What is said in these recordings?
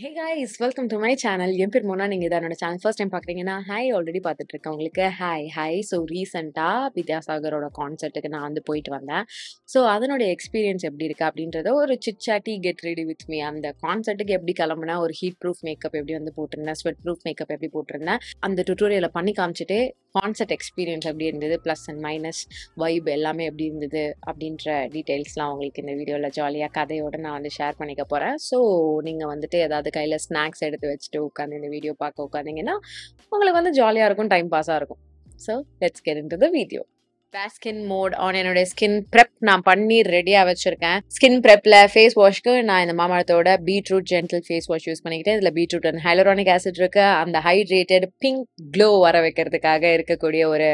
Hey guys, welcome to my channel. என் பேர் மோனா. நீங்க இதான் என்னோட சேனல் ஃபர்ஸ்ட் டைம் பார்க்குறீங்கன்னா ஹாய் ஆல்ரெடி பார்த்துட்டு இருக்கவங்களுக்கு ஹாய். ஸோ ரீசெண்டாக வித்யாசாகரோட கான்சர்ட்டுக்கு நான் வந்து போயிட்டு வந்தேன். ஸோ அதனுடைய எக்ஸ்பீரியன்ஸ் எப்படி இருக்கு அப்படின்றத ஒரு சிட்சாட்டி கெட் ரெடி வித் மீ. அந்த கான்சர்ட்டுக்கு எப்படி கிளம்புனா, ஒரு ஹீட் ப்ரூஃப் மேக்கப் எப்படி வந்து போட்டிருந்தேன், ஸ்வெட் ப்ரூஃப் மேக்கப் எப்படி போட்டிருந்தேன், அந்த டுட்டோரியலை பண்ணி காமிச்சிட்டு கான்சர்ட் எக்ஸ்பீரியன்ஸ் எப்படி இருந்தது, ப்ளஸ் அண்ட் மைனஸ் வைப் எல்லாமே எப்படி இருந்தது அப்படின்ற டீட்டெயில்ஸ்லாம் உங்களுக்கு இந்த வீடியோவில் ஜாலியாக கதையோட நான் வந்து ஷேர் பண்ணிக்க போகிறேன். ஸோ நீங்கள் வந்துட்டு ஏதாவது கையில் ஸ்நாக்ஸ் எடுத்து வச்சுட்டு உட்காந்து இந்த வீடியோ பார்க்க உட்காந்திங்கன்னா உங்களுக்கு வந்து ஜாலியாக இருக்கும், டைம் பாஸாக இருக்கும். So let's get into the video. Skin mode on. என்னுடைய ஸ்கின் ப்ரெப் நான் பண்ணி ரெடியாக வச்சிருக்கேன். ஸ்கின் ப்ரெப்பில் ஃபேஸ் வாஷ்க்கு நான் இந்த மாமரத்தோட beetroot gentle face wash use பண்ணிக்கிட்டேன். இதில் பீட்ரூட் அண்ட் ஹைலரானிக் ஆசிட் இருக்கு. அந்த ஹைட்ரேட்டட் பிங்க் க்ளோ வர வைக்கிறதுக்காக இருக்கக்கூடிய ஒரு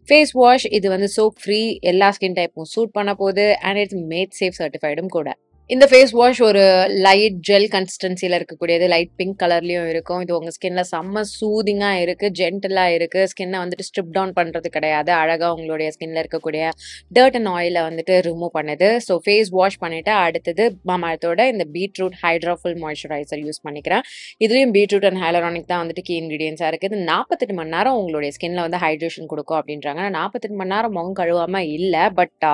ஃபேஸ் வாஷ். இது வந்து சோப் ஃப்ரீ, எல்லா ஸ்கின் டைப்பும் சூட் பண்ண போகுது அண்ட் இட்ஸ் மேட் சேஃப் சர்டிஃபைடும் கூட. இந்த ஃபேஸ் வாஷ் ஒரு லைட் ஜெல் கன்சிஸ்டன்சியில் இருக்கக்கூடியது, லைட் பிங்க் கலர்லையும் இருக்கும். இது உங்கள் ஸ்கின்ல செம்ம சூதிங்காக இருக்குது, ஜென்டலாக இருக்குது. ஸ்கின்னை வந்துட்டு ஸ்ட்ரிப் டவுன் பண்ணுறது கிடையாது, அழகாக உங்களுடைய ஸ்கின்ல இருக்கக்கூடிய டர்ட் அண்ட் ஆயிலை வந்துட்டு ரிமூவ் பண்ணுது. ஸோ ஃபேஸ் வாஷ் பண்ணிவிட்டு அடுத்தது மாமரத்தோட இந்த பீட்ரூட் ஹைட்ராஃபுல் மாய்ஸ்சரைசர் யூஸ் பண்ணிக்கிறேன். இதுலேயும் பீட்ரூட் அண்ட் ஹைலரானிக் தான் வந்துட்டு கீ இன்க்ரீடியன்ஸாக இருக்குது. இது 48 மணி நேரம் உங்களுடைய ஸ்கின்ல வந்து ஹைட்ரேஷன் கொடுக்கும் அப்படின்றாங்க. 48 மணி நேரம் முகம் கழுவாமல் இல்லை, பட்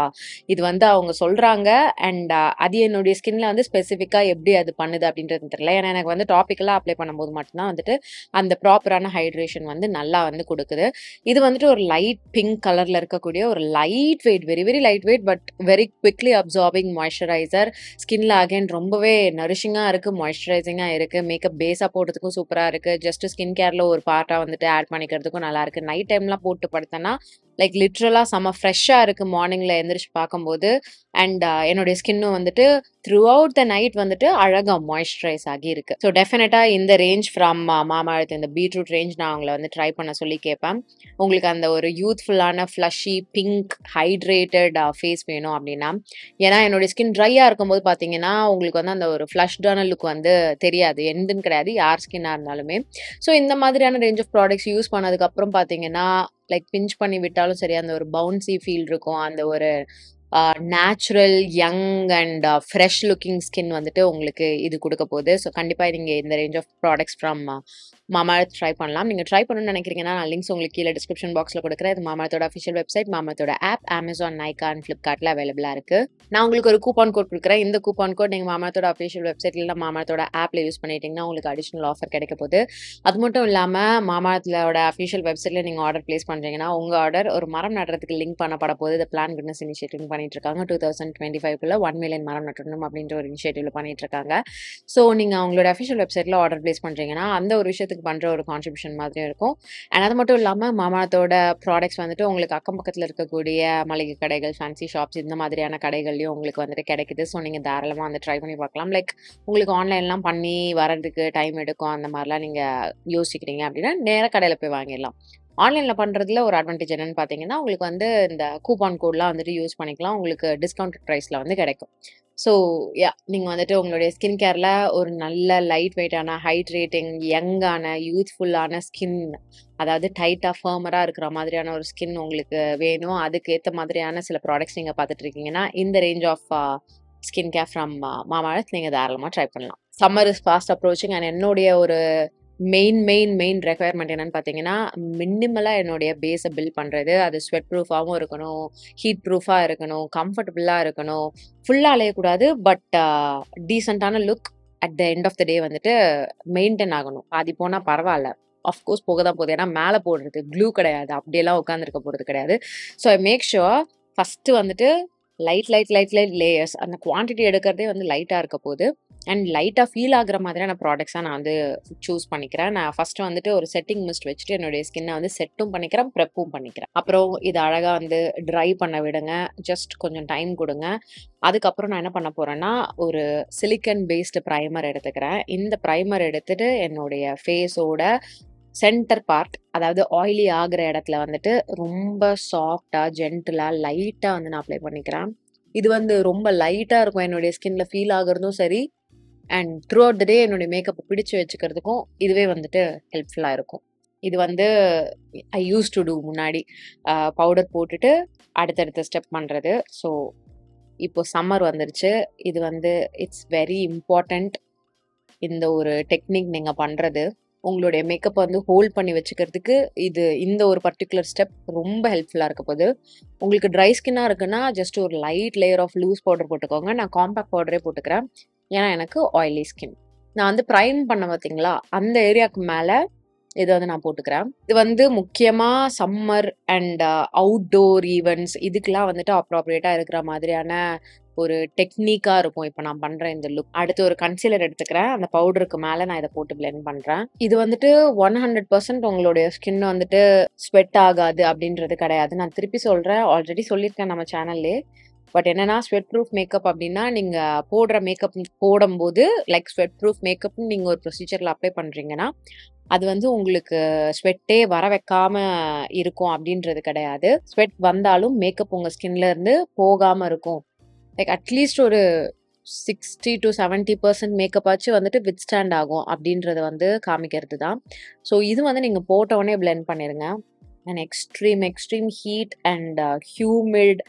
இது வந்து அவங்க சொல்கிறாங்க. அண்ட் அது என்னுடைய ஸ்கின்ல வந்து ஸ்பெசிஃபிக்காக எப்படி அது பண்ணுது அப்படின்றது தெரியல. ஏன்னா எனக்கு வந்து டாப்பிக்கெல்லாம் அப்ளை பண்ணும்போது மட்டும்தான் வந்துட்டு அந்த ப்ராப்பரான ஹைட்ரேஷன் வந்து நல்லா வந்து கொடுக்குது. இது வந்துட்டு ஒரு லைட் பிங்க் கலர்ல இருக்கக்கூடிய ஒரு light weight, very very light weight but very quickly absorbing moisturiser. ஸ்கின்ல அகைன் ரொம்பவே நரிஷிங்காக இருக்குது, மாய்ஸ்சரைசிங்காக இருக்குது. மேக்கப் பேஸாக போடுறதுக்கும் சூப்பராக இருக்குது. ஜஸ்ட் ஸ்கின் கேரில் ஒரு பார்ட்டாக வந்துட்டு ஆட் பண்ணிக்கிறதுக்கும் நல்லா இருக்குது. நைட் டைம்லாம் போட்டு படுத்தேன்னா லைக் லிட்ரலாக செம்ம ஃப்ரெஷ்ஷாக இருக்குது மார்னிங்கில் எந்திரிச்சு பார்க்கும்போது. அண்ட் என்னுடைய ஸ்கின்னும் வந்துட்டு த்ரூ அவுட் த நைட் வந்துட்டு அழகாக மாய்ஸ்சரைஸ் ஆகி இருக்கு. ஸோ டெஃபினட்டாக இந்த ரேஞ்ச் ஃப்ரம் மாமாஅர்த், இந்த பீட்ரூட் ரேஞ்ச் நான் அவங்கள வந்து ட்ரை பண்ண சொல்லி கேட்பேன். உங்களுக்கு அந்த ஒரு யூத்ஃபுல்லான ஃப்ளஷி பிங்க் ஹைட்ரேட்டட் ஃபேஸ் வேணும் அப்படின்னா. ஏன்னா என்னுடைய ஸ்கின் ட்ரையாக இருக்கும்போது பார்த்தீங்கன்னா உங்களுக்கு வந்து அந்த ஒரு ஃப்ளஷ்டான லுக் வந்து தெரியாது, எந்துன்னு கிடையாது, யார் ஸ்கின்னாக இருந்தாலுமே. ஸோ இந்த மாதிரியான ரேஞ்ச் ஆஃப் ப்ராடக்ட்ஸ் யூஸ் பண்ணதுக்கப்புறம் பார்த்தீங்கன்னா லைக் பிஞ்ச் பண்ணி விட்டாலும் சரி அந்த ஒரு பவுன்சி ஃபீல் இருக்கும். அந்த ஒரு natural young and fresh looking skin வந்துட்டு உங்களுக்கு இது கொடுக்க போகுது. ஸோ கண்டிப்பாக நீங்கள் இந்த range of products from Mamaearth try பண்ணலாம். நீங்கள் ட்ரை பண்ணணும்னு நினைக்கிறீங்கன்னா நான் லிங்க்ஸ் உங்களுக்கு கீழே டிஸ்கிரிப்ஷன் பாக்ஸில் கொடுக்குறேன். இது மாமாஅர்த்தோட அஃபிஷியல் வெப்சைட், மாமாஅர்த்தோட ஆப் அமேசான், நைகா அண்ட் ஃப்ளிப்கார்ட்டில் அவைலபிளாக இருக்குது. நான் உங்களுக்கு ஒரு கூப்பான் கோட் கொடுக்குறேன். இந்த கூப்பான் கோட் நீங்கள் மாமாஅர்த்தோட அஃபிஷியல் வெப்சைட் இல்லை மாமாஅர்த்தோட ஆப்பில் யூஸ் பண்ணிட்டீங்கன்னா உங்களுக்கு அடிஷனல் ஆஃபர் கிடைக்க போகுது. அது மட்டும் இல்லாமல் மாமாஅர்த்தோட அஃபிஷியல் வெப்சைட்டில் நீங்கள் ஆர்டர் பிளேஸ் பண்ணுறீங்கன்னா உங்கள் ஆர்டர் ஒரு மரம் நடுறதுக்கு லிங்க் பண்ணப்பட போகுது. இந்த பிளான் குட்னஸ் இனிஷியேட்டிவ் பண்ணிட்டு இருக்காங்க. 2025 1 மில்லியன் மரம் நட்டணும் அப்படின்ற ஒரு இனிஷியேட்டிவ்ல பண்ணிட்டு இருக்காங்க. ஸோ நீங்கள் அவங்களோட அஃபிஷியல் வெப்சைட்டில் ஆர்டர் பிளேஸ் பண்ணுறீங்கன்னா அந்த ஒரு விஷயத்துக்கு பண்ணுற ஒரு கான்ட்ரிபியூஷன் மாதிரியும் இருக்கும். அண்ட் அது மட்டும் இல்லாமல் மாமாஅர்த்தோட ப்ராடக்ட்ஸ் வந்துட்டு உங்களுக்கு அக்கம் பக்கத்தில் இருக்கக்கூடிய மளிகை கடைகள், ஃபேன்சி ஷாப்ஸ் இந்த மாதிரியான கடைகள்லையும் உங்களுக்கு வந்துட்டு கிடைக்குது. ஸோ நீங்கள் தாராளமாக வந்து ட்ரை பண்ணி பார்க்கலாம். லைக் உங்களுக்கு ஆன்லைன்லாம் பண்ணி வரதுக்கு டைம் எடுக்கும், அந்த மாதிரிலாம் நீங்கள் யோசிக்கிறீங்க அப்படின்னா நேராக கடையில் போய் வாங்கிடலாம். ஆன்லைனில் பண்ணுறதுல ஒரு அட்வான்டேஜ் என்னென்னு பார்த்தீங்கன்னா உங்களுக்கு வந்து இந்த கூப்பான் கோட்லாம் வந்துட்டு யூஸ் பண்ணிக்கலாம், உங்களுக்கு டிஸ்கவுண்ட் ப்ரைஸில் வந்து கிடைக்கும். ஸோ நீங்கள் வந்துட்டு உங்களுடைய ஸ்கின் கேரில் ஒரு நல்ல லைட் வெயிட்டான ஹைட்ரேட்டிங் யங்கான யூத்ஃபுல்லான ஸ்கின், அதாவது டைட்டாக ஃபர்மராக இருக்கிற மாதிரியான ஒரு ஸ்கின் உங்களுக்கு வேணும், அதுக்கு ஏற்ற மாதிரியான சில ப்ராடக்ட்ஸ் நீங்கள் பார்த்துட்டு இருக்கீங்கன்னா இந்த range of skin care from Mamaearth நீங்கள் தாராளமாக ட்ரை பண்ணலாம். Summer is fast approaching and என்னுடைய ஒரு மெயின் ரெக்குயர்மெண்ட் என்னன்னு பார்த்தீங்கன்னா மினிமலாக என்னுடைய பேஸை பில்ட் பண்ணுறது. அது ஸ்வெட் ப்ரூஃபாகவும் இருக்கணும், ஹீட் ப்ரூஃபாக இருக்கணும், கம்ஃபர்டபுளாக இருக்கணும், ஃபுல்லாக அலையக்கூடாது, பட் டீசெண்டான look at the end of the day வந்துட்டு மெயின்டைன் ஆகணும். பாதி போனால் பரவாயில்ல, ஆஃப்கோர்ஸ் போக தான் போகுது, ஏன்னா மேலே போடுறது க்ளூ கிடையாது, அப்படியெல்லாம் உட்காந்துருக்க போகிறது கிடையாது. So I make sure first வந்துட்டு லைட் லேயர்ஸ், அந்த குவான்டிட்டி எடுக்கிறதே வந்து லைட்டாக இருக்க போகுது அண்ட் லைட்டாக ஃபீல் ஆகுற மாதிரியான ப்ராடக்ட்ஸாக நான் வந்து சூஸ் பண்ணிக்கிறேன். நான் ஃபஸ்ட்டு வந்துட்டு ஒரு செட்டிங் மிஸ்ட் வச்சுட்டு என்னுடைய ஸ்கின்னை வந்து செட்டும் பண்ணிக்கிறேன், ப்ரெப்பும் பண்ணிக்கிறேன். அப்புறம் இது அழகாக வந்து ட்ரை பண்ண விடுங்க, ஜஸ்ட் கொஞ்சம் டைம் கொடுங்க. அதுக்கப்புறம் நான் என்ன பண்ண போகிறேன்னா ஒரு சிலிக்கன் பேஸ்டு ப்ரைமர் எடுத்துக்கிறேன். இந்த ப்ரைமர் எடுத்துகிட்டு என்னுடைய ஃபேஸோட சென்டர் பார்ட், அதாவது ஆயிலி ஆகிற இடத்துல வந்துட்டு ரொம்ப சாஃப்டாக ஜென்டிலாக லைட்டாக வந்து நான் அப்ளை பண்ணிக்கிறேன். இது வந்து ரொம்ப லைட்டாக இருக்கும், என்னுடைய ஸ்கின்ல ஃபீல் ஆகுறதும் சரி அண்ட் த்ரூ அவுட் த டே என்னுடைய மேக்கப்பை பிடிச்சி வச்சுக்கிறதுக்கும் இதுவே வந்துட்டு ஹெல்ப்ஃபுல்லாக இருக்கும். இது வந்து ஐ யூஸ் டு டூ முன்னாடி பவுடர் போட்டுட்டு அடுத்தடுத்த ஸ்டெப் பண்ணுறது. ஸோ இப்போ சம்மர் வந்துருச்சு, இது வந்து இட்ஸ் வெரி இம்பார்ட்டண்ட் இந்த ஒரு டெக்னிக் நீங்க பண்றது. உங்களுடைய மேக்கப் வந்து ஹோல்ட் பண்ணி வச்சுக்கிறதுக்கு இந்த ஒரு பர்ட்டிகுலர் ஸ்டெப் ரொம்ப ஹெல்ப்ஃபுல்லா இருக்க போகுது. உங்களுக்கு ட்ரை ஸ்கின்னா இருக்குன்னா, ஜஸ்ட் ஒரு light layer of loose powder போட்டுக்கோங்க. நான் காம்பேக்ட் பவுடரே போட்டுக்கிறேன். ஏன்னா எனக்கு ஆயிலி ஸ்கின். நான் வந்து பிரைம் பண்ணேன் பார்த்தீங்களா, அந்த ஏரியாக்கு மேல இத வந்து நான் போட்டுக்கிறேன். இது வந்து முக்கியமா சம்மர் அண்ட் அவுட்டோர் ஈவென்ட்ஸ் இதுக்கெல்லாம் வந்துட்டு அப்ராப்ரியேட்டா இருக்கிற மாதிரியான ஒரு டெக்னிக்கா இருக்கும். இப்ப நான் பண்ற இந்த லுக். அடுத்து ஒரு கன்சீலர் எடுத்துக்கிறேன். அந்த பவுடருக்கு மேல நான் இத போட்டு பிளெண்ட் பண்றேன். இது வந்துட்டு 100% உங்களுடைய ஸ்கின் வந்துட்டு ஸ்வெட் ஆகாது அப்படின்றது கிடையாது. நான் திருப்பி சொல்றேன். ஆல்ரெடி சொல்லியிருக்கேன் நம்ம சேனல்லயே. பட் என்னன்னா ஸ்வெட் ப்ரூஃப் மேக்கப் அப்படின்னா, நீங்க போடுற மேக்கப் போடும்போது லைக் ஸ்வெட் ப்ரூஃப் மேக்கப்னு நீங்க ஒரு ப்ரொசீஜர்ல அப்ளை பண்றீங்கன்னா, அது வந்து உங்களுக்கு ஸ்வெட்டே வர வைக்காம இருக்கும் அப்படின்றது கிடையாது. ஸ்வெட் வந்தாலும் மேக்கப் உங்க ஸ்கின்ல இருந்து போகாம இருக்கும். லைக் அட்லீஸ்ட் ஒரு 60-70% மேக்கப் ஆச்சு வந்துட்டு வித்ஸ்டாண்ட் ஆகும் அப்படின்றத வந்து காமிக்கிறது தான். ஸோ இது வந்து நீங்க போட்ட உடனே பிளெண்ட் பண்ணிருங்க. And extreme heat and humid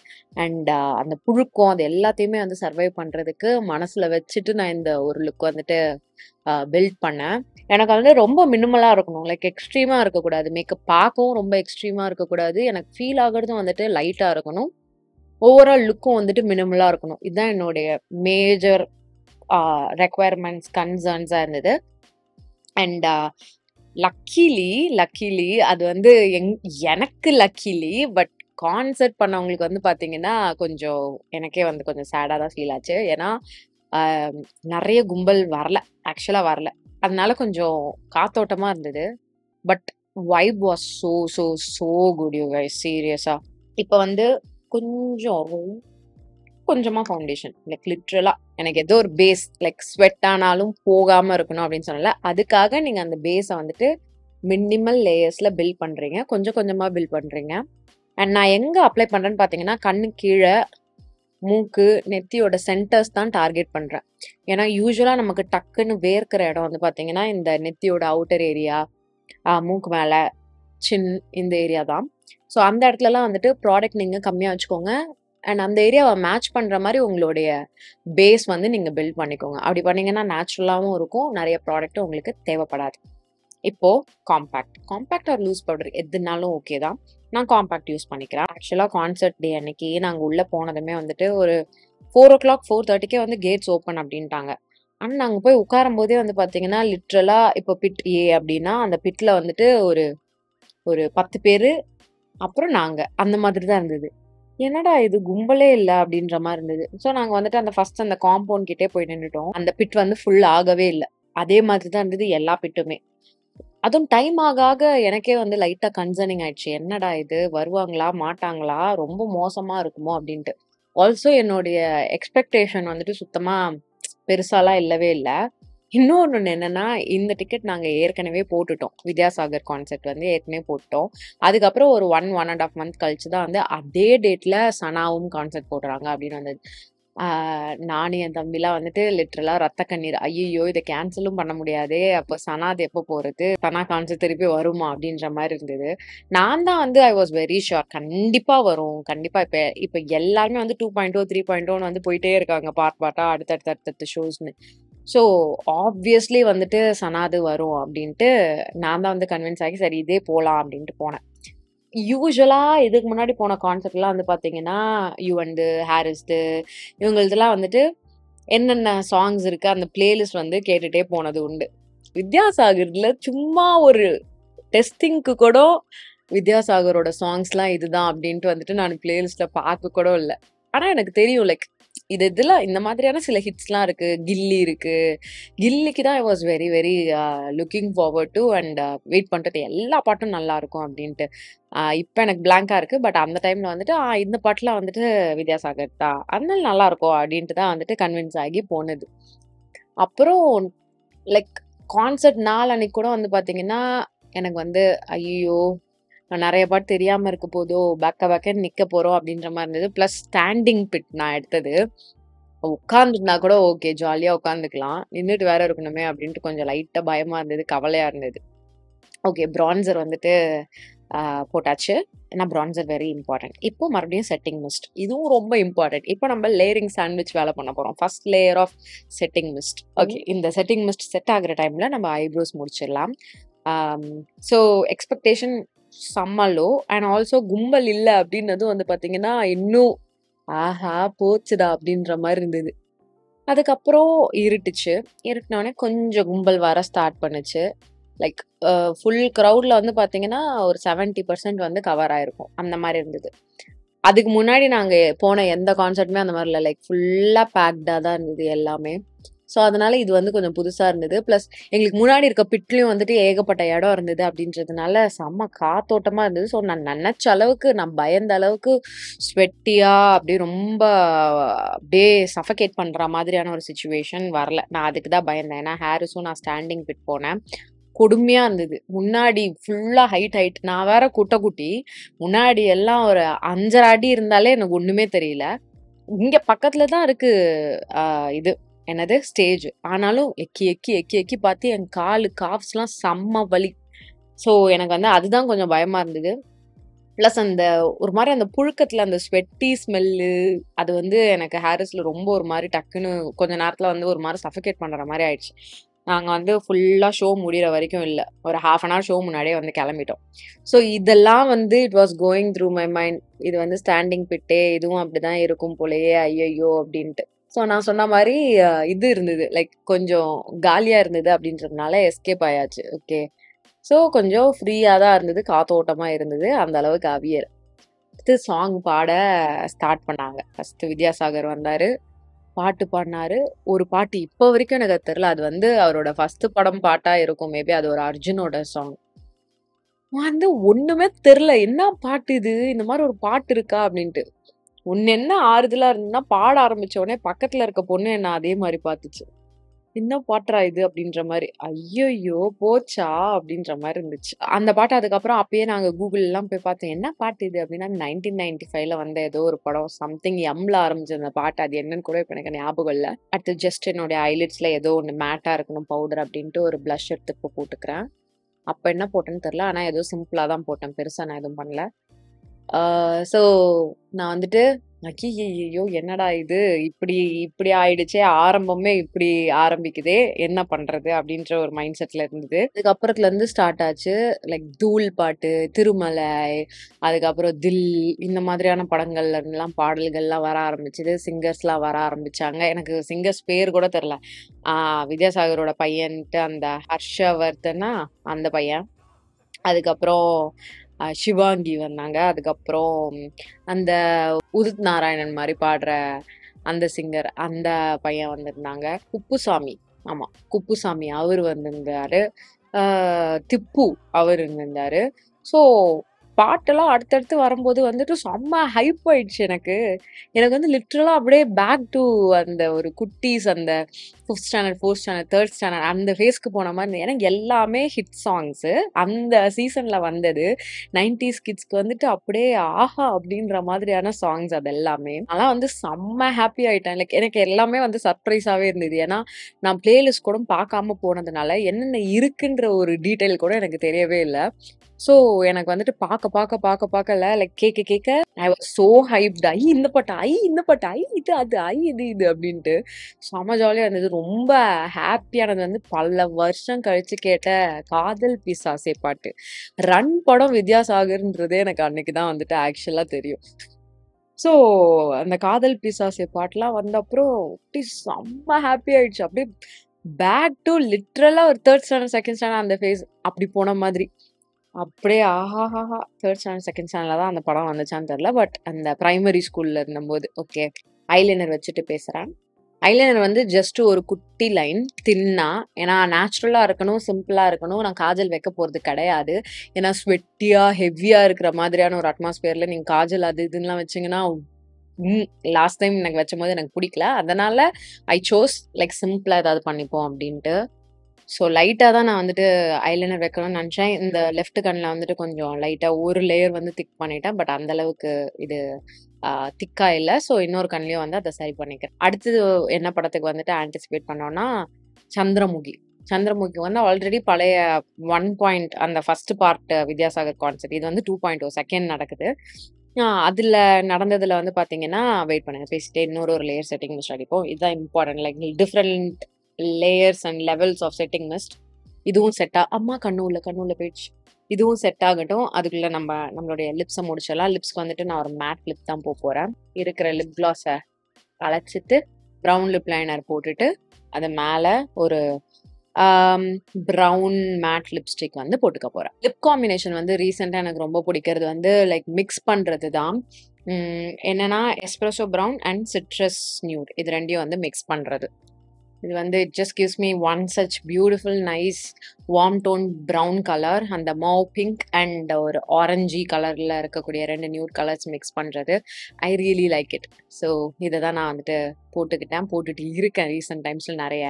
and அந்த புழுக்கம் அது எல்லாத்தையுமே வந்து சர்வைவ் பண்றதுக்கு மனசுல வச்சுட்டு நான் இந்த ஒரு லுக் வந்துட்டு பில்ட் பண்ணேன். எனக்கு வந்து ரொம்ப மினிமலா இருக்கணும். லைக் எக்ஸ்ட்ரீமா இருக்கக்கூடாது. மேக்கப் பார்க்கவும் ரொம்ப எக்ஸ்ட்ரீமா இருக்கக்கூடாது. எனக்கு ஃபீல் ஆகுறதும் வந்துட்டு லைட்டா இருக்கணும். ஓவரால் லுக்கும் வந்துட்டு மினிமலா இருக்கணும். இதுதான் என்னுடைய மேஜர் ரெக்வயர்மெண்ட்ஸ், கன்சர்ன்ஸா இருந்தது. அண்ட் லக்கிலி அது வந்து எனக்கு லக்கிலி பட் கான்சர்ட் பண்ணவங்களுக்கு வந்து பார்த்தீங்கன்னா, கொஞ்சம் எனக்கே வந்து கொஞ்சம் சேடா தான் ஃபீல் ஆச்சு. ஏன்னா, நெறைய கும்பல் வரல. ஆக்சுவலா வரல. அதனால கொஞ்சம் காத்தோட்டமா இருந்தது. But vibe was so good you guys சீரியஸா. இப்ப வந்து கொஞ்சம் கொஞ்சமா ஃபவுண்டேஷன் லைக் லிட்ரலா எனக்கு ஏதோ ஒரு பேஸ் லைக் ஸ்வெட் ஆனாலும் போகாம இருக்கணும் அப்படின்னு சொன்னல. அதுக்காக நீங்க அந்த பேஸை வந்துட்டு மினிமல் லேயர்ஸ்ல பில்ட் பண்றீங்க. கொஞ்சம் கொஞ்சமா பில்ட் பண்றீங்க. அண்ட் நான் எங்க அப்ளை பண்றேன்னு பாத்தீங்கன்னா, கண்ணு கீழே, மூக்கு, நெத்தியோட சென்டர்ஸ் தான் டார்கெட் பண்றேன். ஏன்னா யூஸ்வலா நமக்கு டக்குன்னு வேர்க்கிற இடம் வந்து பாத்தீங்கன்னா இந்த நெத்தியோட அவுட்டர் ஏரியா, மூக்கு மேல, சின் இந்த ஏரியா தான். ஸோ அந்த இடத்துலலாம் வந்துட்டு ப்ராடக்ட் நீங்க கம்மியா வச்சுக்கோங்க. அண்ட் அந்த ஏரியாவை மேட்ச் பண்ற மாதிரி உங்களுடைய பேஸ் வந்து நீங்க பில்ட் பண்ணிக்கோங்க. அப்படி பண்ணீங்கன்னா நேச்சுரலாவும் இருக்கும். நிறைய ப்ராடக்ட்டும் உங்களுக்கு தேவைப்படாது. இப்போ காம்பேக்ட் ஆர் லூஸ் பவுடர் எதுனாலும் ஓகே தான். நான் காம்பேக்ட் யூஸ் பண்ணிக்கிறேன். ஆக்சுவலா கான்சர்ட் டே அன்னைக்கு நாங்க உள்ள போனதுமே வந்துட்டு ஒரு 4:00 4:30 வந்து கேட்ஸ் ஓப்பன் அப்படின்ட்டாங்க. ஆனா நாங்க போய் உட்காரும் போதே வந்து பாத்தீங்கன்னா லிட்ரலா இப்போ பிட் ஏ அப்படின்னா அந்த பிட்ல வந்துட்டு ஒரு ஒரு 10 பேரு அப்புறம் நாங்க அந்த மாதிரி தான் இருந்தது. என்னடா இது கும்பலே இல்ல அப்படின்ற மாதிரி இருந்தது. ஸோ நாங்க வந்துட்டு அந்த ஃபர்ஸ்ட் அந்த காம்பவுண்ட் கிட்டே போய் நின்னுட்டோம். அந்த பிட் வந்து ஃபுல் ஆகவே இல்ல. அதே மாதிரி தான் இருந்தது எல்லா பிட்டுமே. அதுவும் டைம் ஆக ஆக எனக்கே வந்து லைட்டா கன்சர்னிங் ஆயிடுச்சு. என்னடா இது வருவாங்களா? மாட்டாங்களா? ரொம்ப மோசமா இருக்குமோ அப்படின்ட்டு. ஆல்சோ என்னுடைய எக்ஸ்பெக்டேஷன் வந்துட்டு சுத்தமா பெருசாலாம் இல்லவே இல்ல. இன்னொன்னு என்னன்னா, இந்த டிக்கெட் நாங்க ஏற்கனவே போட்டுட்டோம். வித்யாசாகர் கான்செர்ட் வந்து ஏற்கனவே போட்டுட்டோம். அதுக்கப்புறம் ஒரு 1 1/2 மந்த் கழிச்சு தான் வந்து அதே டேட்ல சனாவும் கான்செர்ட் போடுறாங்க அப்படின்னு வந்தது. நானும் என் தம்பிலாம் வந்துட்டு லிட்டரலா ரத்த கண்ணீர். ஐய்யய்யோ! இத கேன்சலும் பண்ண முடியாதே! அப்ப சனாது எப்போ போறது? சனா கான்செர்ட் திருப்பி வருமா? அப்படின்ற மாரி இருந்தது. நான் தான் வந்து ஐ வாஸ் வெரி ஷூர். கண்டிப்பா வரும். கண்டிப்பா இப்ப இப்ப எல்லாருமே வந்து 2.0, 3.0ன்னு வந்து போயிட்டே இருக்காங்க. பார்ட்டா அடுத்தடுத்த ஷோஸ்ன்னு. ஸோ ஆப்வியஸ்லி வந்துட்டு சனாது வரும் அப்படின்ட்டு நான் தான் வந்து கன்வின்ஸ் ஆகி சரி இதே போலாம் அப்படின்ட்டு போனேன். யூசுவலா இதுக்கு முன்னாடி போன கான்செர்ட்லாம் வந்து பார்த்தீங்கன்னா, யுவன்து, ஹாரிஸ்து இவங்களதெல்லாம் வந்துட்டு என்னென்ன சாங்ஸ் இருக்கு அந்த பிளேலிஸ்ட் வந்து கேட்டுட்டே போனது உண்டு. வித்யாசாகர்ல சும்மா ஒரு டெஸ்டிங்க்கு கூட வித்யாசாகரோட சாங்ஸ்லாம் இதுதான் அப்படின்ட்டு வந்துட்டு நான் பிளேலிஸ்ட்ல பார்க்க கூட இல்ல. ஆனா எனக்கு தெரியும் லைக் இதெல்லாம் இந்த மாதிரியான சில ஹிட்ஸ்லாம் இருக்கு. கில்லி இருக்கு. கில்லிக்கு தான் I was very very looking forward to and wait பண்றது எல்லா பாட்டும் நல்லா இருக்கும் அப்படின்ட்டு. இப்ப எனக்கு பிளாங்கா இருக்கு. பட் அந்த டைம்ல வந்துட்டு இந்த பாட்டுலாம் வந்துட்டு வித்யாசாகர் தான். அதனால நல்லா இருக்கும் அப்படின்ட்டு தான் வந்துட்டு கன்வின்ஸ் ஆகி போனது. அப்புறம் லைக் கான்செர்ட் நாள் அன்னைக்கு கூட வந்து பார்த்தீங்கன்னா, எனக்கு வந்து ஐய்யயோ! நெறைய பாட்டு தெரியாம இருக்க போதோ! பேக்கன்னு நிக்க போறோம் அப்படின்ற மாரி இருந்தது. பிளஸ் ஸ்டாண்டிங் பிட் நான் எடுத்தது. உட்கார்ந்துருந்தா கூட ஓகே. ஜாலியா உட்காந்துக்கலாம். நின்னுட்டு வேற இருக்கணுமே அப்படின்ட்டு கொஞ்சம் லைட்டா பயமா இருந்தது. கவலையா இருந்தது. ஓகே. பிரான்சர் வந்துட்டு போட்டாச்சு. ஏன்னா பிரான்சர் வெரி இம்பார்ட்டன்ட். இப்போ மறுபடியும் செட்டிங் மிஸ்ட். இதுவும் ரொம்ப இம்பார்ட்டன்ட். இப்போ நம்ம லேயரிங் சாண்ட்விச் வேலை பண்ண போறோம். First layer of setting mist. Okay, இந்த செட்டிங் மிஸ்ட் செட் ஆகுற டைம்ல நம்ம ஐப்ரோஸ் முடிச்சிடலாம். ஸோ எக்ஸ்பெக்டேஷன் செம்ம லோ அண்ட் ஆல்சோ கும்பல் இல்லை அப்படின்னதும் வந்து பார்த்தீங்கன்னா இன்னும் ஆஹா போச்சுடா அப்படின்ற மாதிரி இருந்தது. அதுக்கப்புறம் இருட்டுச்சு. இருட்டுனோடனே கொஞ்சம் கும்பல் வர ஸ்டார்ட் பண்ணுச்சு. லைக் ஃபுல் க்ரௌட்ல வந்து பார்த்தீங்கன்னா ஒரு 70% வந்து கவர் ஆயிருக்கும். அந்த மாதிரி இருந்தது. அதுக்கு முன்னாடி நாங்க போன எந்த கான்சர்ட்டுமே அந்த மாதிரி இல்லை. லைக் ஃபுல்லா பேக்டா தான் இருந்தது எல்லாமே. ஸோ அதனால இது வந்து கொஞ்சம் புதுசா இருந்தது. ப்ளஸ் எங்களுக்கு முன்னாடி இருக்க பிட்லயும் வந்துட்டு ஏகப்பட்ட இடம் இருந்தது அப்படின்றதுனால செம்ம காத்தோட்டமா இருந்தது. ஸோ நான் நினைச்ச அளவுக்கு, நான் பயந்த அளவுக்கு ஸ்வெட்டியா அப்படியே ரொம்ப அப்படியே சஃபகேட் பண்ற மாதிரியான ஒரு சுச்சுவேஷன் வரல. நான் அதுக்கு தான் பயந்தேன். ஏன்னா ஹாரிஸும் நான் ஸ்டாண்டிங் பிட் போனேன். கொடுமையா இருந்தது. முன்னாடி ஃபுல்லா ஹைட். நான் வேற குட்டி. முன்னாடி எல்லாம் ஒரு 5.5 அடி இருந்தாலே எனக்கு ஒண்ணுமே தெரியல. இங்க பக்கத்துல தான் இருக்கு இது என்னது ஸ்டேஜ். ஆனாலும் எக்கி பார்த்து என் காலு காஃப்ஸ்லாம் செம்ம வலி. ஸோ எனக்கு வந்து அதுதான் கொஞ்சம் பயமா இருந்தது. ப்ளஸ் அந்த ஒரு மாதிரி அந்த புழுக்கத்துல அந்த ஸ்வெட்டி ஸ்மெல்லு அது வந்து எனக்கு ஹாரிஸ்ல ரொம்ப ஒரு மாதிரி டக்குன்னு கொஞ்ச நேரத்துல வந்து ஒரு மாதிரி சஃபகேட் பண்ற மாதிரி ஆயிடுச்சு. நாங்க வந்து ஃபுல்லா ஷோ முடிகிற வரைக்கும் இல்லை, ஒரு ½ அன் ஹவர் ஷோ முன்னாடியே வந்து கிளம்பிட்டோம். ஸோ இதெல்லாம் வந்து it was going through my mind. இது வந்து ஸ்டாண்டிங் பிட்டே, இதுவும் அப்படிதான் இருக்கும் போலயே, ஐயையோ அப்படின்ட்டு. ஸோ நான் சொன்ன மாதிரி இது இருந்தது, லைக் கொஞ்சம் காலியா இருந்தது அப்படின்றதுனால எஸ்கேப் ஆயாச்சு. ஓகே, ஸோ கொஞ்சம் ஃப்ரீயா தான் இருந்தது, காத்தோட்டமா இருந்தது. அந்த அளவுக்கு அவியல். சாங் பாட ஸ்டார்ட் பண்ணாங்க. ஃபர்ஸ்ட் வித்யாசாகர் வந்தாரு, பாட்டு பாடினாரு. ஒரு பாட்டு இப்போ வரைக்கும் எனக்கு அது தெரியல. அது வந்து அவரோட ஃபர்ஸ்ட் படம் பாட்டா இருக்கும். மேபி அது ஒரு அர்ஜுனோட சாங். வந்து ஒண்ணுமே தெரியல. என்ன பாட்டு இது? இந்த மாதிரி ஒரு பாட்டு இருக்கா அப்படின்ட்டு. ஒன்னு என்ன ஆறுதலா இருந்ததுன்னா, பாட ஆரம்பிச்ச உடனே பக்கத்துல இருக்க பொண்ணு என்ன அதே மாதிரி பாத்துச்சு. என்ன பாட்டுறா இது அப்படின்ற மாதிரி. ஐயையோ போச்சா அப்படின்ற மாதிரி இருந்துச்சு. அந்த பாட்டு அதுக்கப்புறம் அப்பயே நாங்க கூகுள் எல்லாம் போய் பார்த்தோம். என்ன பாட்டு இது அப்படின்னா 1995ல வந்த ஏதோ ஒரு படம், சம்திங் எம்ல ஆரம்பிச்ச அந்த பாட்டு. அது என்னன்னு கூட இப்ப எனக்கு ஞாபகம் இல்ல. அடுத்து ஜஸ்ட் என்னுடைய ஐலிட்ஸ்ல ஏதோ ஒண்ணு மேட்டா இருக்கணும் பவுடர் அப்படின்ட்டு ஒரு பிளஷ் எடுத்து இப்போ போட்டுக்கிறேன். அப்ப என்ன போட்டேன்னு தெரியல. ஆனா ஏதோ சிம்பிளா தான் போட்டேன். பெருசா நான் எதுவும் பண்ணல. ஸோ நான் வந்துட்டு ஐயையோ என்னடா இது, இப்படி இப்படி ஆயிடுச்சே, ஆரம்பமே இப்படி ஆரம்பிக்குதே, என்ன பண்றது அப்படின்ற ஒரு மைண்ட் செட்ல இருந்தது. அதுக்கப்புறத்துல இருந்து ஸ்டார்ட் ஆச்சு. லைக் தூள் பாட்டு, திருமலை, அதுக்கப்புறம் தில், இந்த மாதிரியான படங்கள்ல இருந்தெல்லாம் பாடல்கள்லாம் வர ஆரம்பிச்சது. சிங்கர்ஸ்லாம் வர ஆரம்பிச்சாங்க. எனக்கு சிங்கர்ஸ் பேர் கூட தெரியல. வித்யாசாகரோட பையன்ட்டு அந்த ஹர்ஷவர்தனா அந்த பையன். அதுக்கப்புறம் சிவாங்கி வந்தாங்க. அதுக்கப்புறம் அந்த உதித் நாராயணன் மாதிரி பாடுற அந்த சிங்கர், அந்த பையன் வந்திருந்தாங்க. குப்புசாமி, ஆமா குப்புசாமி அவர் வந்திருந்தாரு. திப்பு அவர் இருந்திருந்தாரு. ஸோ பாட்டெல்லாம் அடுத்தடுத்து வரும்போது வந்துட்டு செம்ம ஹைப் ஆயிடுச்சு எனக்கு. எனக்கு வந்து லிட்ரலா அப்படியே பேக் டு அந்த ஒரு குட்டீஸ், அந்த 5th standard, 4th standard, 3rd standard அந்த ஃபேஸ்க்கு போன மாதிரி இருந்தது. ஏன்னா எல்லாமே ஹிட் சாங்ஸ் அந்த சீசன்ல வந்தது. 90s கிட்ஸ்க்கு வந்துட்டு அப்படியே ஆஹா அப்படின்ற மாதிரியான சாங்ஸ் அது எல்லாமே. அதெல்லாம் வந்து செம்ம ஹாப்பி ஆயிட்டேன். லைக் எனக்கு எல்லாமே வந்து சர்ப்ரைஸாவே இருந்தது. ஏன்னா நான் பிளேலிஸ்ட் கூட பார்க்காம போனதுனால என்னென்ன இருக்குன்ற ஒரு டீட்டெயில் கூட எனக்கு தெரியவே இல்லை. ஸோ எனக்கு வந்துட்டு பார்க்கல, லைக் கேட்க ஐ வாஸ் சோ ஹைப்ட். இந்த பாட்டு, இந்த பாட்டு, இது அது, இது அப்படின்ட்டு செம ஜாலியா இருந்தது. ரொம்ப ஹாப்பியானது வந்து பல வருஷம் கழிச்சு கேட்ட காதல் பிசாசே பாட்டு. ரன் படம் வித்யாசாகர்ன்றதே எனக்கு அன்னைக்கு தான் வந்துட்டு ஆக்சுவலா தெரியும். ஸோ அந்த காதல் பிசாசே பாட்டுலாம் வந்த அப்புறம் அப்படி செம்ம ஹாப்பி ஆயிடுச்சு. அப்படியே பேக் டு லிட்ரலா ஒரு 3rd ஸ்டாண்டர்ட், 2nd ஸ்டாண்டர்ட் அந்த ஃபேஸ் அப்படி போன மாதிரி. அப்படியே ஆஹாஹாஹா! 3rd ஸ்டாண்டர்ட், 2nd ஸ்டாண்டர்ட்ல தான் அந்த படம் வந்துச்சான்னு தெரியல. பட் அந்த பிரைமரி ஸ்கூல்ல இருந்தம்போது. ஓகே. ஐலைனர் வச்சுட்டு பேசுறேன். ஐலைனர் வந்து ஜஸ்ட் ஒரு குட்டி லைன் தின்னா. ஏன்னா நேச்சுரலா இருக்கணும், சிம்பிளா இருக்கணும். நான் காஜல் வைக்க போறது கிடையாது. ஏன்னா ஸ்வெட்டியா, ஹெவியா இருக்கிற மாதிரியான ஒரு அட்மாஸ்பியர்ல நீங்க காஜல் அது இதுன்னுலாம் வச்சீங்கன்னா, லாஸ்ட் டைம் எனக்கு வச்சம்போது எனக்கு பிடிக்கல. அதனால ஐ சோஸ் லைக் சிம்பிளா ஏதாவது பண்ணிப்போம் அப்படின்ட்டு. ஸோ லைட்டா தான் நான் வந்துட்டு ஐலைனர் வைக்கணும்னு நினச்சேன். இந்த லெஃப்ட் கண்ல வந்துட்டு கொஞ்சம் லைட்டா ஒரு லேயர் வந்து திக் பண்ணிட்டேன். பட் அந்த அளவுக்கு இது திக்கா இல்ல. ஸோ இன்னொரு கண்லயும் வந்து அத சரி பண்ணிக்கிறேன். அடுத்தது என்ன படத்துக்கு வந்துட்டு ஆன்டிசிபேட் பண்ணோம்னா, சந்திரமுகி. சந்திரமுகி வந்து ஆல்ரெடி பழைய 1 பாயிண்ட் அந்த ஃபர்ஸ்ட் பார்ட் வித்யாசாகர் கான்செர்ட். இது வந்து 2.0 செகண்ட் நடக்குது. அதுல நடந்ததுல வந்து பார்த்தீங்கன்னா, வெயிட் பண்ணுங்க பேசிட்டே இன்னொரு லேயர் செட்டிங் மிஸ்ட் அடிப்போம். இதுதான் important. Like different layers and levels of setting mist. இதுவும் அம்மா கண்ணு உள்ள போயிடுச்சு. இதுவும் செட் ஆகட்டும். அதுக்குள்ள நம்மளுடைய லிப்ஸ முடிச்சிடலாம். லிப்ஸ்க்கு வந்துட்டு நான் ஒரு மேட் லிப் தான் போறேன். இருக்கிற லிப் கிளாஸ கலைச்சிட்டு, ப்ரவுன் லிப் லைனர் போட்டுட்டு, அது மேல ஒரு ப்ரவுன் மேட் லிப்ஸ்டிக் வந்து போட்டுக்க போறேன். லிப் காம்பினேஷன் வந்து ரீசெண்டா எனக்கு ரொம்ப பிடிக்கிறது வந்து லைக் மிக்ஸ் பண்றது தான். என்னன்னா espresso brown and citrus nude இது 2யும் வந்து மிக்ஸ் பண்றது. இது வந்து it just gives me one such beautiful nice warm tone brown colour. அந்த மௌ பிங்க் அண்ட் ஒரு ஆரஞ்சி கலர்ல இருக்கக்கூடிய 2 நியூட் கலர்ஸ் மிக்ஸ் பண்றது. I really like it. So இதை தான் நான் வந்துட்டு போட்டுட்டு இருக்கேன் ரீசெண்ட் டைம்ஸ்ல நிறைய.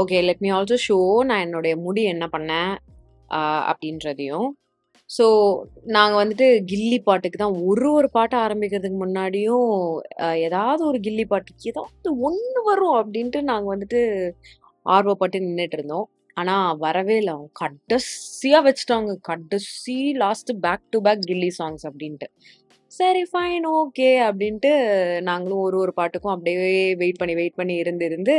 Okay, let me also show நான் என்னுடைய முடி என்ன பண்ணேன் அப்படின்றதையும். ஸோ நாங்க வந்துட்டு கில்லி பாட்டுக்கு தான் ஒரு பாட்டு ஆரம்பிக்கிறதுக்கு முன்னாடியும் ஏதாவது ஒரு கில்லி பாட்டுக்கு ஏதாவது ஒண்ணு வரும் அப்படின்ட்டு நாங்க வந்துட்டு ஆர்வப்பட்டு நின்னுட்டு இருந்தோம். ஆனா வரவே இல்ல. அவங்க கடைசியா வச்சுட்டாங்க. கடைசி last back to back Ghilli songs அப்படின்ட்டு. சரி ஃபைன் ஓகே அப்படின்ட்டு நாங்களும் ஒரு பாட்டுக்கும் அப்படியே வெயிட் பண்ணி இருந்து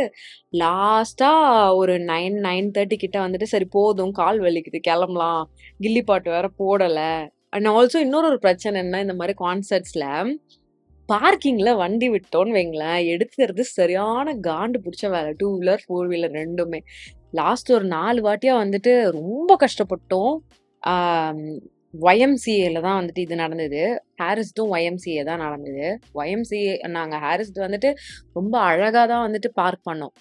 லாஸ்டா ஒரு 9:30 கிட்ட வந்துட்டு சரி போதும் கால் வலிக்குது கிளம்பலாம். கில்லி பாட்டு வேற போடல. அண்ட் ஆல்சோ இன்னொரு பிரச்சனை என்ன, இந்த மாதிரி கான்சர்ட்ஸ்ல பார்க்கிங்ல வண்டி விட்டோம்னு வைங்களேன், எடுக்கிறது சரியான காண்டு பிடிச்ச வேலை. 2 வீலர் 4 வீலர் 2மே. லாஸ்ட் ஒரு 4 வாட்டியா வந்துட்டு ரொம்ப கஷ்டப்பட்டோம். YMCAல தான் வந்துட்டு இது நடந்தது. ஹாரிஸ்டும் YMCA தான் நடந்தது. YMCA நாங்க ஹாரிஸ்ட் வந்துட்டு ரொம்ப அழகா தான் வந்துட்டு பார்க் பண்ணோம்.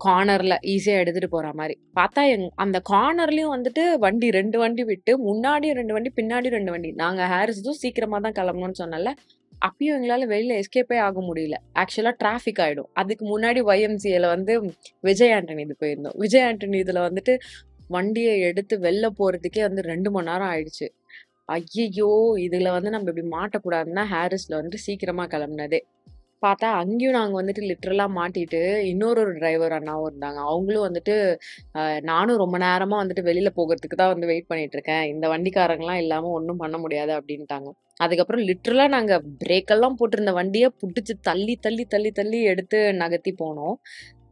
கார்னர்ல ஈஸியா எடுத்துட்டு போற மாரி. பார்த்தா அந்த கார்னர்லயும் வந்துட்டு வண்டி 2 வண்டி விட்டு, முன்னாடியும் 2 வண்டி, பின்னாடியும் 2 வண்டி. நாங்க ஹாரிஸ்டும் சீக்கிரமா தான் கிளம்பணும்னு சொன்னேன்ல. அப்பயும் எங்களால வெளியில எஸ்கேப்பே ஆக முடியல. ஆக்சுவலா டிராஃபிக் ஆயிடும். அதுக்கு முன்னாடி YMCAல வந்து விஜய் ஆண்டனி இது போயிருந்தோம். விஜய் ஆண்டனி இதுல வந்துட்டு வண்டிய எடுத்து வெளில போறதுக்கே வந்து 2 மணி நேரம் ஆயிடுச்சு. ஐய்யய்யோ! இதுல வந்து நம்ம இப்படி மாட்டக்கூடாதுன்னு தான் ஹாரிஸ்ல வந்துட்டு சீக்கிரமா கிளம்புனதே. பார்த்தா அங்கேயும் நாங்க வந்துட்டு லிட்டரலா மாட்டிட்டு, இன்னொரு டிரைவர் அண்ணாவும் இருந்தாங்க. அவங்களும் வந்துட்டு நானும் ரொம்ப நேரமா வந்துட்டு வெளியில போகறதுக்கு தான் வந்து வெயிட் பண்ணிட்டு இருக்கேன். இந்த வண்டிக்காரங்கலாம் இல்லாம ஒண்ணும் பண்ண முடியாது அப்படின்ட்டாங்க. அதுக்கப்புறம் லிட்டரலா நாங்க பிரேக் எல்லாம் போட்டிருந்த வண்டிய புடிச்சு தள்ளி எடுத்து நகர்த்தி போனோம்.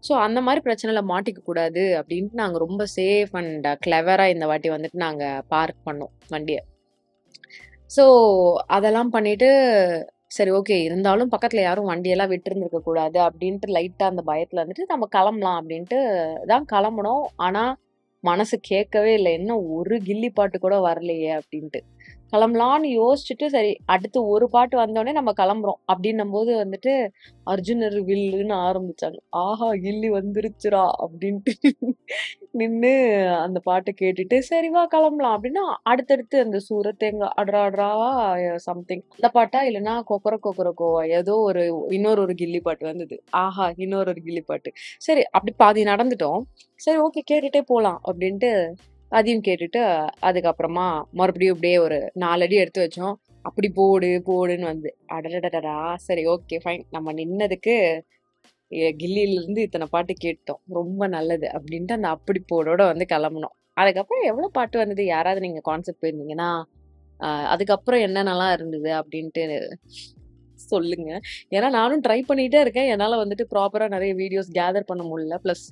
ஸோ அந்த மாரி பிரச்சனையில மாட்டிக்க கூடாது அப்படின்ட்டு நாங்க ரொம்ப சேஃப் அண்ட் கிளெவரா இந்த வாட்டி வந்துட்டு நாங்க பார்க் பண்ணோம் வண்டிய. ஸோ அதெல்லாம் பண்ணிட்டு, சரி ஓகே இருந்தாலும் பக்கத்துல யாரும் வண்டியெல்லாம் விட்டிருந்திருக்க கூடாது அப்படின்ட்டு லைட்டா அந்த பயத்துல வந்துட்டு நம்ம கிளம்பலாம் அப்படின்ட்டு தான் கிளம்புனோம். ஆனா மனசு கேட்கவே இல்ல. என்ன ஒரு கில்லி பாட்டு கூட வரலையே அப்படின்ட்டு. கிளம்பலான்னு யோசிச்சுட்டு சரி அடுத்து ஒரு பாட்டு வந்தோனே நம்ம கிளம்புறோம் அப்படின்னும்போது வந்துட்டு அர்ஜுனர் வில்லுன்னு ஆரம்பிச்சாங்க. ஆஹா கில்லி வந்துருச்சுடா அப்படின்ட்டு நின்னு அந்த பாட்ட கேட்டுட்டு சரி வா கிளம்பலாம் அப்படின்னா அடுத்தடுத்து அந்த சூரத்தேங்க அடரா அடரா சம்திங் அந்த பாட்டா இல்லைன்னா கொக்கரக்கோ ஏதோ இன்னொரு கில்லி பாட்டு வந்தது. ஆஹா இன்னொரு கில்லி பாட்டு. சரி அப்படி பாதி நடந்துட்டோம். சரி ஓகே கேட்டுட்டே போலாம் அப்படின்ட்டு அதையும் கேட்டுட்டு அதுக்கப்புறமா மறுபடியும் இப்படியே ஒரு 4 அடி எடுத்து வச்சோம். அப்படி போடுன்னு வந்து அடடடடா சரி ஓகே ஃபைன் நம்ம நின்னதுக்கு கில்லியில இருந்து இத்தனை பாட்டு கேட்டோம். ரொம்ப நல்லது அப்படின்ட்டு அந்த அப்படி போடோட வந்து கிளம்புனோம். அதுக்கப்புறம் எவ்வளவு பாட்டு வந்தது? யாராவது நீங்க கான்செர்ட் போயிருந்தீங்கன்னா, அதுக்கப்புறம் என்னென்னலாம் இருந்தது அப்படின்ட்டு சொல்லுங்க. ஏன்னா நானும் ட்ரை பண்ணிட்டே இருக்கேன். என்னால வந்துட்டு ப்ராப்பரா நெறைய வீடியோஸ் கேதர் பண்ண முடியல. பிளஸ்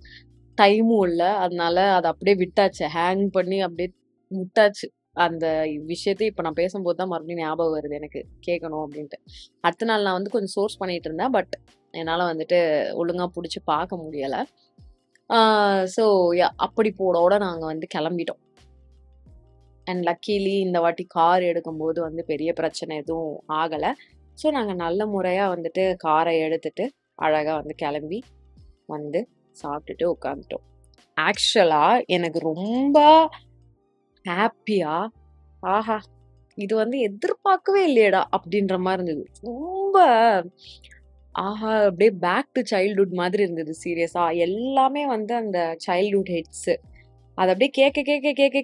டைமும் இல்ல. அதனால அத அப்படியே விட்டாச்சு. ஹேங் பண்ணி அப்படியே விட்டாச்சு. அந்த விஷயத்த இப்ப நான் பேசும்போது தான் மறுபடியும் ஞாபகம் வருது எனக்கு. கேட்கணும் அப்படின்ட்டு. அடுத்த நாள் நான் வந்து கொஞ்சம் சோர்ஸ் பண்ணிட்டு இருந்தேன். பட் என்னால வந்துட்டு ஒழுங்கா புடிச்சு பார்க்க முடியல. ஆ ஸோ அப்படி போடோட நாங்க வந்து கிளம்பிட்டோம். அண்ட் லக்கீலி இந்த வாட்டி கார் எடுக்கும்போது வந்து பெரிய பிரச்சனை எதுவும் ஆகல. ஸோ நாங்க நல்ல முறையா வந்துட்டு கார எடுத்துட்டு அழகா வந்து கிளம்பி வந்து சாப்பிட்டுட்டு உட்காந்துட்டோம். ஆக்சுவலா எனக்கு ரொம்ப ஹாப்பியா, ஆஹா! இது வந்து எதிர்பார்க்கவே இல்லையேடா! அப்படின்ற மாரி இருந்தது. ரொம்ப ஆஹா! அப்படியே பேக் டூ சைல்ட்ஹுட் மாதிரி இருந்தது சீரியஸா. எல்லாமே வந்து அந்த சைல்ட்ஹுட் ஹிட்ஸ். அத அப்படியே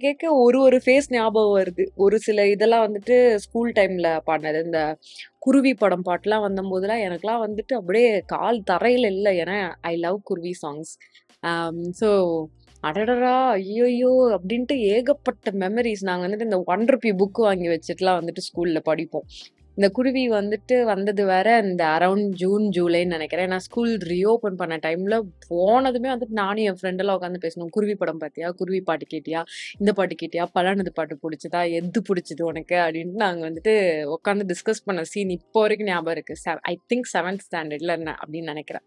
கேட்க ஒரு ஃபேஸ் ஞாபகம் வருது. ஒரு சில இதெல்லாம் வந்துட்டு ஸ்கூல் டைம்ல பாடுனது. இந்த குருவி படம் பாட்டுலாம் வந்தம்போதெல்லாம் எனக்கெல்லாம் வந்துட்டு அப்படியே கால் தரையில இல்ல. ஏன்னா ஐ லவ் குருவி சாங்ஸ். ஸோ அடடடா! ஐய்யய்யோ! அப்படின்ட்டு ஏகப்பட்ட மெமரீஸ். நாங்க வந்துட்டு இந்த ₹1 புக் வாங்கி வச்சுட்டுலாம் வந்துட்டு ஸ்கூல்ல படிப்போம். இந்த குருவி வந்துட்டு வந்தது வேற இந்த அரவுண்ட் ஜூன், ஜூலைன்னு நெனைக்கிறேன். நான் ஸ்கூல் ரீஓப்பன் பண்ண டைம்ல போனதுமே வந்துட்டு நானும் என் ஃப்ரெண்டெல்லாம் உட்காந்து பேசினோம். "குருவி படம் பார்த்தியா? குருவி பாட்டு கேட்டியா? இந்த பாட்டு கேட்டியா? பலானது பாட்டு புடிச்சதா? எது புடிச்சது உனக்கு?" அப்படின்ட்டு நாங்க வந்துட்டு உட்காந்து டிஸ்கஸ் பண்ண சீன் இப்போ வரைக்கும் ஞாபகம் இருக்கு. ஐ திங்க் 7த் ஸ்டாண்டர்ட்ல அப்படின்னு நெனைக்கிறேன்.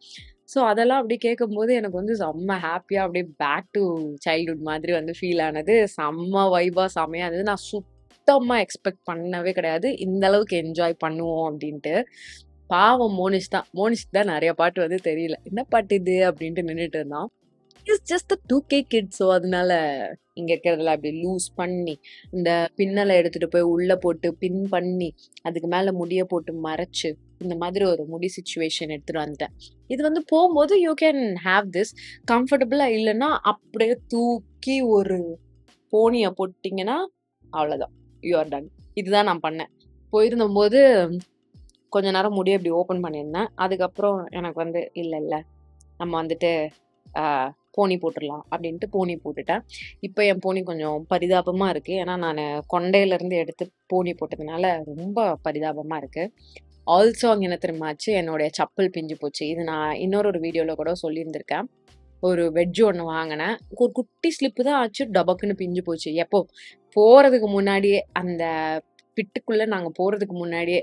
ஸோ அதெல்லாம் அப்படியே கேட்கும்போது எனக்கு வந்து செம்ம ஹேப்பியா அப்படியே பேக் டூ சைல்ட்ஹுட் மாதிரி வந்து ஃபீல் ஆனது. செம்ம வைபா செம்மையா இருந்தது. நான் சுத்தமா எக்ஸ்பெக்ட் பண்ணவே கிடையாது. இந்த அளவுக்கு என்ஜாய் பண்ணுவோம் அப்படின்ட்டு. பாவம் மோனிஷ் தான். மோனிஷ்க்கு தான் நெறைய பாட்டு வந்து தெரியல. "என்ன பாட்டு இது?" அப்படின்ட்டு நின்னுட்டு இருந்தான். It's just a 2K kid. So அதனால இங்க இருக்கிறதுல அப்படி லூஸ் பண்ணி, இந்த பின்னல எடுத்துட்டு போய் உள்ள போட்டு பின் பண்ணி, அதுக்கு மேல முடிய போட்டு மறைச்சு, இந்த மாதிரி ஒரு முடி சிச்சுவேஷன் எடுத்துட்டு வந்துட்டேன். இது வந்து போம்போது யூ கேன் ஹேவ் திஸ். கம்ஃபர்டபுளா இல்லன்னா, அப்படியே தூக்கி ஒரு போனிய போட்டீங்கன்னா, அவ்வளோதான். You are done. இதுதான் நான் பண்ணேன். போயிருந்தம்போது கொஞ்ச நேரம் முடிய இப்படி ஓப்பன் பண்ணியிருந்தேன். அதுக்கப்புறம் எனக்கு வந்து இல்ல, நம்ம வந்துட்டு ஆ போனி போட்டுறலாம் அப்படின்ட்டு போனி போட்டுட்டேன். இப்ப என் போனி கொஞ்சம் பரிதாபமா இருக்கு. ஏன்னா நானு கொண்டையிலருந்து எடுத்து போனி போட்டதுனால ரொம்ப பரிதாபமா இருக்கு. ஆல்சோ அங்க என்ன தெரியுமா ஆச்சு? என்னுடைய செப்பல் பிஞ்சு போச்சு. இது நான் இன்னொரு வீடியோல கூட சொல்லியிருந்திருக்கேன். ஒரு வெட்ஜ் ஒண்ணு வாங்குனேன். ஒரு குட்டி ஸ்லிப்பு தான் ஆச்சு. டபக்குன்னு பிஞ்சு போச்சு. எப்போ? போறதுக்கு முன்னாடியே அந்த பிட்டுக்குள்ள நாங்க போறதுக்கு முன்னாடியே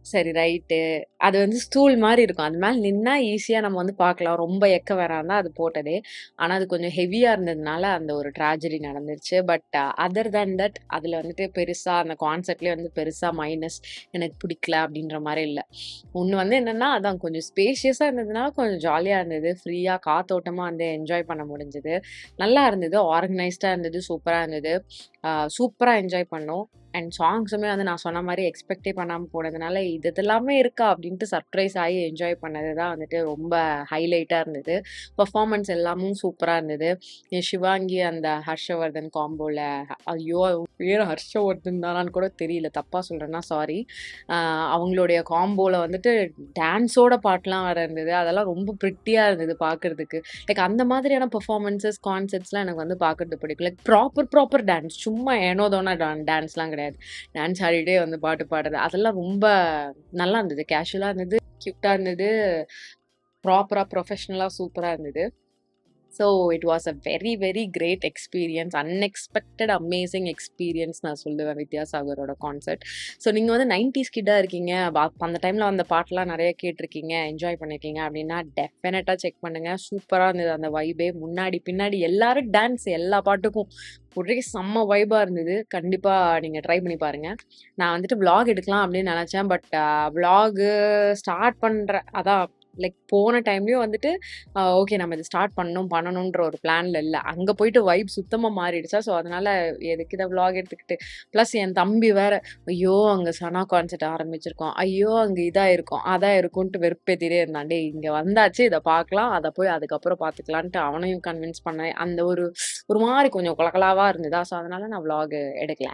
சரி ரைட்டு. அது வந்து ஸ்டூல் மாரி இருக்கும். அது மேல நின்னா ஈஸியா நம்ம வந்து பார்க்கலாம். ரொம்ப எக்க வேணாம் தான் அது போட்டதே. ஆனா, அது கொஞ்சம் ஹெவியா இருந்ததுனால அந்த ஒரு ட்ராஜடி நடந்துருச்சு. பட் அதர் தேன் தட் அதுல வந்துட்டு பெருசா அந்த கான்செப்ட்லயே வந்து பெருசா மைனஸ் எனக்கு பிடிக்கல அப்படின்ற மாரி இல்ல. ஒண்ணு வந்து என்னன்னா, அதான் கொஞ்சம் ஸ்பேஷியஸா இருந்ததுனால கொஞ்சம் ஜாலியா இருந்தது. ஃப்ரீயா காத்தோட்டமா வந்து என்ஜாய் பண்ண முடிஞ்சது. நல்லா இருந்தது. ஆர்கனைஸ்டா இருந்தது. சூப்பரா இருந்தது. சூப்பரா என்ஜாய் பண்ணோம். அண்ட் சாங்ஸுமே வந்து நான் சொன்ன மாரி எக்ஸ்பெக்டே பண்ணாம போனதுனால, இது இதெல்லாமே இருக்கா? அப்படின்ட்டு சர்ப்ரைஸ் ஆகி என்ஜாய் பண்ணது தான் வந்துட்டு ரொம்ப ஹைலைட்டா இருந்தது. பெர்ஃபார்மன்ஸ் எல்லாமும் சூப்பரா இருந்தது. சிவாங்கி அந்த ஹர்ஷவர்தன் காம்போல ஐயோ! பேரு ஹர்ஷவர்தன் தானான்னு கூட தெரியல. தப்பா சொல்றேன்னா சாரி. அவங்களுடைய காம்போல வந்துட்டு டான்ஸோட பாட்டுலாம் வேற இருந்தது. அதெல்லாம் ரொம்ப பிரிட்டியா இருந்தது பார்க்கறதுக்கு. லைக் அந்த மாதிரியான பெர்ஃபார்மன்ஸஸ், கான்செர்ட்ஸ்லாம் எனக்கு வந்து பார்க்கறது பிடிக்கும். Like proper dance. சும்மா ஏனோ தானோ டான்ஸ்லாம் கிடையாது. டான்ஸ் ஆடிட்டே வந்து பாட்டு பாடுறது. அதெல்லாம் ரொம்ப நல்லா இருந்தது. கேஷுவலா இருந்தது. கியூட்டா இருந்தது. ப்ராப்பரா, ப்ரொஃபஷனலா சூப்பரா இருந்தது. So it was a very, very great experience. Unexpected amazing experience நான் சொல்லுவேன் வித்யாசாகரோட கான்சர்ட். ஸோ நீங்க வந்து 90ஸ் கிட்டா இருக்கீங்க. அந்த டைம்ல அந்த பாட்டெல்லாம் நெறைய கேட்டுருக்கீங்க, என்ஜாய் பண்ணியிருக்கீங்க அப்படின்னா டெஃபினட்டா செக் பண்ணுங்க. சூப்பரா இருந்தது அந்த வைபே. முன்னாடி, பின்னாடி எல்லாரும் டான்ஸ் எல்லா பாட்டுக்கும். ஒரே செம்ம வைபா இருந்தது. கண்டிப்பா நீங்க ட்ரை பண்ணி பாருங்க. நான் வந்துட்டு விளாக் எடுக்கலாம் அப்படின்னு நெனச்சேன். பட் விளாகு ஸ்டார்ட் அதான் லைக் போன டைம்லயும் வந்துட்டு ஓகே நம்ம இத ஸ்டார்ட் பண்ணணுன்ற ஒரு பிளான்ல இல்ல. அங்க போயிட்டு வைப் சுத்தமா மாறிடுச்சா, ஸோ அதனால எதுக்கு இத விளாக் எடுத்துக்கிட்டு. பிளஸ் என் தம்பி வேற, ஐயோ! அங்க சனா கான்சர்ட் ஆரம்பிச்சிருக்கோம். ஐயோ! அங்க இதா இருக்கும், அதா இருக்கும்ன்ட்டு வெறுப்பேத்திட்டே இருந்தான். டேய் இங்க வந்தாச்சு இத பார்க்கலாம். அத போய் அதுக்கப்புறம் பார்த்துக்கலான்ட்டு அவனையும் கன்வின்ஸ் பண்ணேன். அந்த ஒரு ஒரு மாரி கொஞ்சம் கொலகலாவா இருந்ததா, ஸோ அதனால நான் விளாக் எடுக்கல.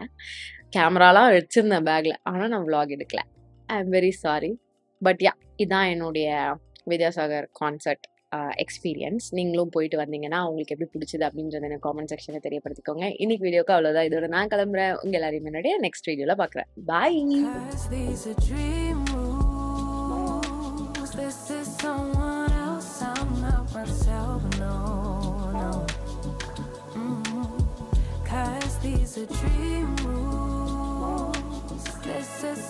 கேமராலாம் வச்சிருந்தேன் பேக்ல. ஆனா நான் விளாக் எடுக்கல. I am very sorry. But ya இதான் என்னுடைய வித்யாசாகர் கான்சர்ட் எக்ஸ்பீரியன்ஸ். நீங்களும் போயிட்டு வந்தீங்கன்னா, உங்களுக்கு எப்படி பிடிச்சது அப்படின்றத எனக்கு காமெண்ட் செக்ஷன்ல தெரியப்படுத்திக்கோங்க. இன்னைக்கு வீடியோக்கு அவ்வளோதான். இதோட நான் கிளம்புறேன். உங்க எல்லாரையும் முன்னாடியே நெக்ஸ்ட் வீடியோல பார்க்குறேன். பாய். These are dreams.